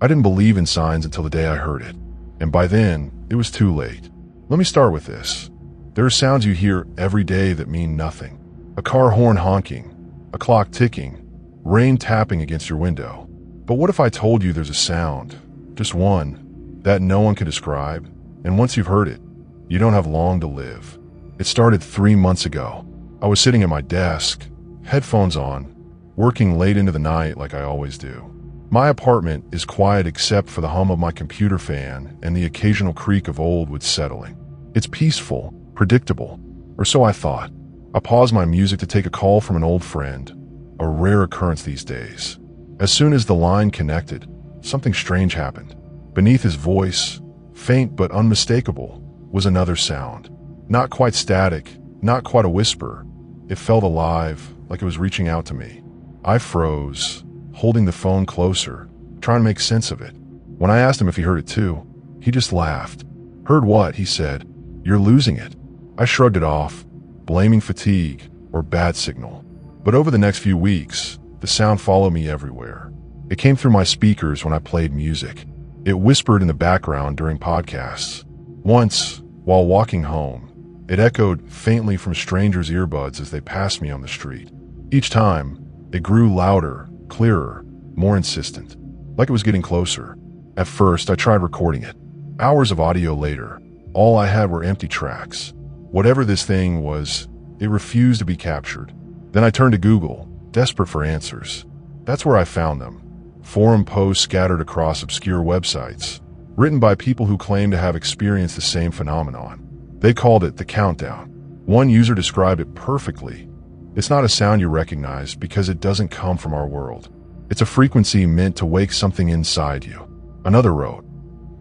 I didn't believe in signs until the day I heard it, and by then, it was too late. Let me start with this. There are sounds you hear every day that mean nothing. A car horn honking, a clock ticking, rain tapping against your window. But what if I told you there's a sound, just one, that no one can describe, and once you've heard it, you don't have long to live? It started 3 months ago. I was sitting at my desk, headphones on, working late into the night like I always do. My apartment is quiet except for the hum of my computer fan and the occasional creak of old wood settling. It's peaceful, predictable, or so I thought. I paused my music to take a call from an old friend, a rare occurrence these days. As soon as the line connected, something strange happened. Beneath his voice, faint but unmistakable, was another sound. Not quite static, not quite a whisper. It felt alive, like it was reaching out to me. I froze, holding the phone closer, trying to make sense of it. When I asked him if he heard it too, he just laughed. "Heard what?" he said. "You're losing it." I shrugged it off, blaming fatigue or bad signal. But over the next few weeks, the sound followed me everywhere. It came through my speakers when I played music. It whispered in the background during podcasts. Once, while walking home, it echoed faintly from strangers' earbuds as they passed me on the street. Each time, it grew louder, clearer, more insistent, like it was getting closer. At first, I tried recording it. Hours of audio later, all I had were empty tracks. Whatever this thing was, it refused to be captured. Then I turned to Google, desperate for answers. That's where I found them. Forum posts scattered across obscure websites, written by people who claim to have experienced the same phenomenon. They called it the countdown. One user described it perfectly. "It's not a sound you recognize because it doesn't come from our world. It's a frequency meant to wake something inside you." Another wrote,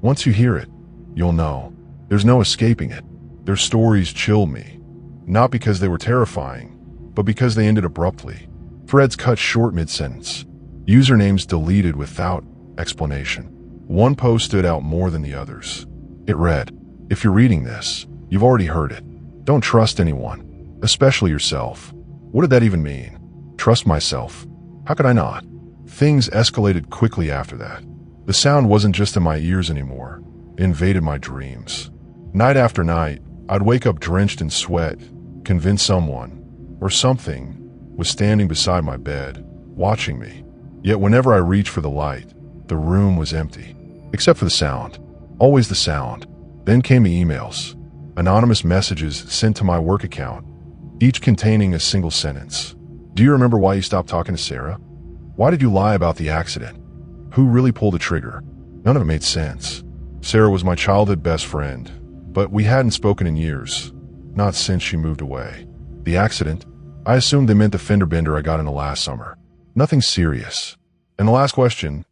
"Once you hear it, you'll know. There's no escaping it." Their stories chilled me, not because they were terrifying, but because they ended abruptly. Threads cut short mid-sentence. Usernames deleted without explanation. One post stood out more than the others. It read, "If you're reading this, you've already heard it. Don't trust anyone, especially yourself." What did that even mean? Trust myself? How could I not? Things escalated quickly after that. The sound wasn't just in my ears anymore. It invaded my dreams. Night after night, I'd wake up drenched in sweat, convinced someone, or something, was standing beside my bed, watching me. Yet whenever I reached for the light, the room was empty, except for the sound. Always the sound. Then came the emails. Anonymous messages sent to my work account, each containing a single sentence. "Do you remember why you stopped talking to Sarah? Why did you lie about the accident? Who really pulled the trigger?" None of it made sense. Sarah was my childhood best friend, but we hadn't spoken in years, not since she moved away. The accident? I assumed they meant the fender bender I got into last summer. Nothing serious. And the last question,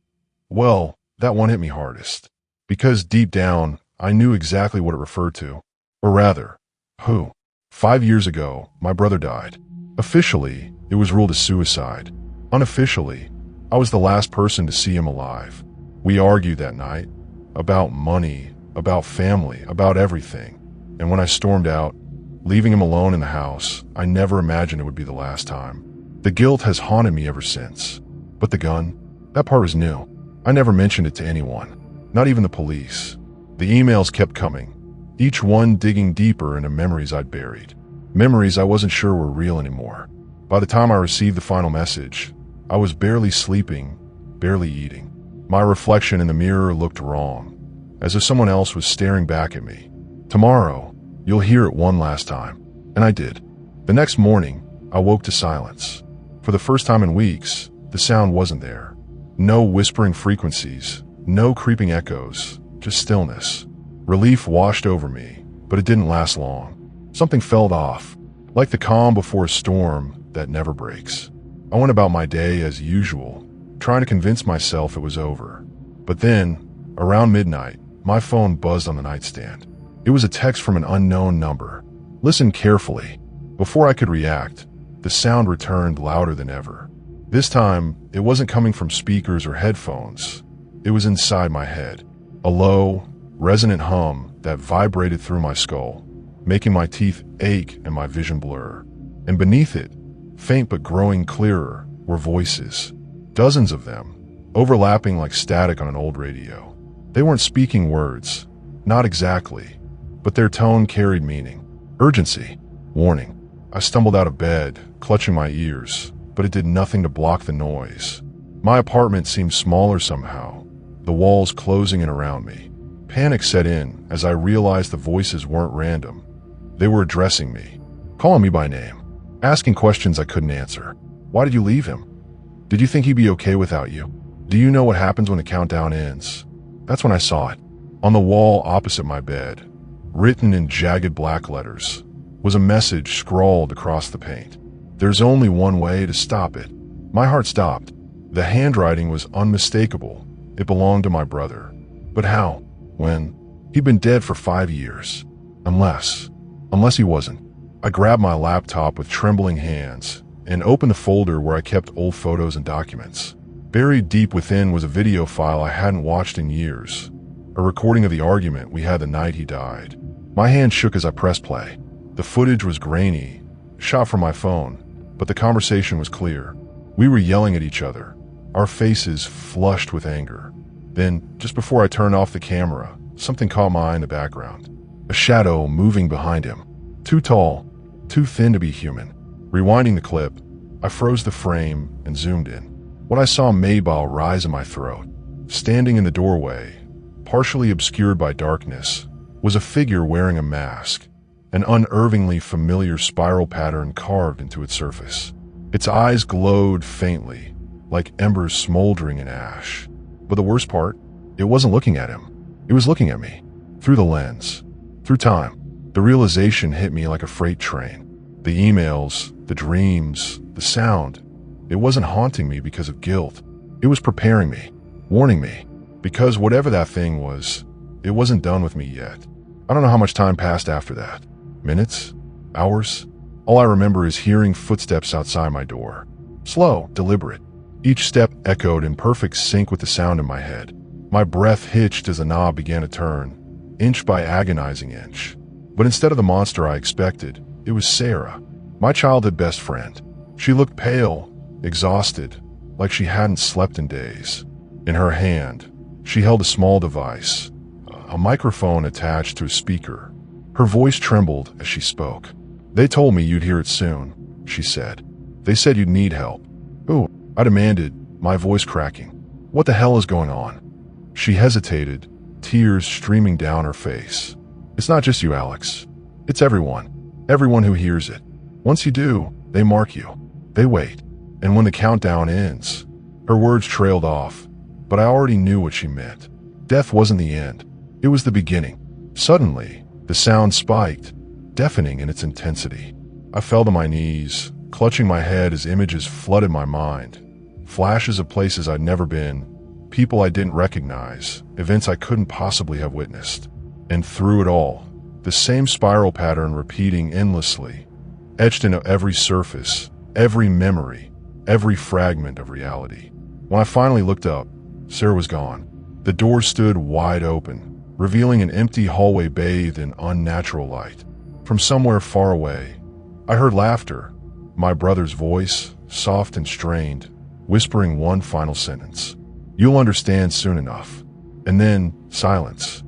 well, that one hit me hardest. Because deep down, I knew exactly what it referred to. Or rather, who. 5 years ago, my brother died. Officially, it was ruled a suicide. Unofficially, I was the last person to see him alive. We argued that night. About money, about family, about everything. And when I stormed out, leaving him alone in the house, I never imagined it would be the last time. The guilt has haunted me ever since. But the gun? That part was new. I never mentioned it to anyone. Not even the police. The emails kept coming, each one digging deeper into memories I'd buried. Memories I wasn't sure were real anymore. By the time I received the final message, I was barely sleeping, barely eating. My reflection in the mirror looked wrong, as if someone else was staring back at me. "Tomorrow, you'll hear it one last time." And I did. The next morning, I woke to silence. For the first time in weeks, the sound wasn't there. No whispering frequencies, no creeping echoes, just stillness. Relief washed over me, but it didn't last long. Something felt off, like the calm before a storm that never breaks. I went about my day as usual, trying to convince myself it was over. But then, around midnight, my phone buzzed on the nightstand. It was a text from an unknown number. Listen carefully. Before I could react, the sound returned louder than ever. This time, it wasn't coming from speakers or headphones. It was inside my head. A low, resonant hum that vibrated through my skull, making my teeth ache and my vision blur. And beneath it, faint but growing clearer, were voices. Dozens of them, overlapping like static on an old radio. They weren't speaking words, not exactly, but their tone carried meaning. Urgency, warning. I stumbled out of bed, clutching my ears, but it did nothing to block the noise. My apartment seemed smaller somehow, the walls closing in around me. Panic set in as I realized the voices weren't random. They were addressing me, calling me by name, asking questions I couldn't answer. Why did you leave him? Did you think he'd be okay without you? Do you know what happens when the countdown ends? That's when I saw it. On the wall opposite my bed, written in jagged black letters, was a message scrawled across the paint. There's only one way to stop it. My heart stopped. The handwriting was unmistakable. It belonged to my brother. But how? When? He'd been dead for 5 years. Unless he wasn't. I grabbed my laptop with trembling hands and opened the folder where I kept old photos and documents. Buried deep within was a video file I hadn't watched in years, a recording of the argument we had the night he died. My hand shook as I pressed play. The footage was grainy, shot from my phone, but the conversation was clear. We were yelling at each other, our faces flushed with anger. Then, just before I turned off the camera, something caught my eye in the background. A shadow moving behind him. Too tall, too thin to be human. Rewinding the clip, I froze the frame and zoomed in. What I saw made bile rise in my throat. Standing in the doorway, partially obscured by darkness, was a figure wearing a mask, an unervingly familiar spiral pattern carved into its surface. Its eyes glowed faintly, like embers smoldering in ash. But the worst part, it wasn't looking at him. It was looking at me, through the lens, through time. The realization hit me like a freight train. The emails, the dreams, the sound. It wasn't haunting me because of guilt. It was preparing me, warning me, because whatever that thing was, it wasn't done with me yet. I don't know how much time passed after that. Minutes? Hours? All I remember is hearing footsteps outside my door. Slow, deliberate. Each step echoed in perfect sync with the sound in my head. My breath hitched as the knob began to turn, inch by agonizing inch. But instead of the monster I expected, it was Sarah, my childhood best friend. She looked pale, exhausted, like she hadn't slept in days. In her hand, she held a small device, a microphone attached to a speaker. Her voice trembled as she spoke. "They told me you'd hear it soon," she said. "They said you'd need help." "Who?" I demanded, my voice cracking. "What the hell is going on?" She hesitated, tears streaming down her face. "It's not just you, Alex. It's everyone. Everyone who hears it. Once you do, they mark you. They wait. And when the countdown ends..." Her words trailed off, but I already knew what she meant. Death wasn't the end. It was the beginning. Suddenly, the sound spiked, deafening in its intensity. I fell to my knees, clutching my head as images flooded my mind. Flashes of places I'd never been, people I didn't recognize, events I couldn't possibly have witnessed. And through it all, the same spiral pattern repeating endlessly, etched into every surface, every memory, every fragment of reality. When I finally looked up, Sarah was gone. The door stood wide open, revealing an empty hallway bathed in unnatural light. From somewhere far away, I heard laughter, my brother's voice, soft and strained, whispering one final sentence. "You'll understand soon enough." And then silence.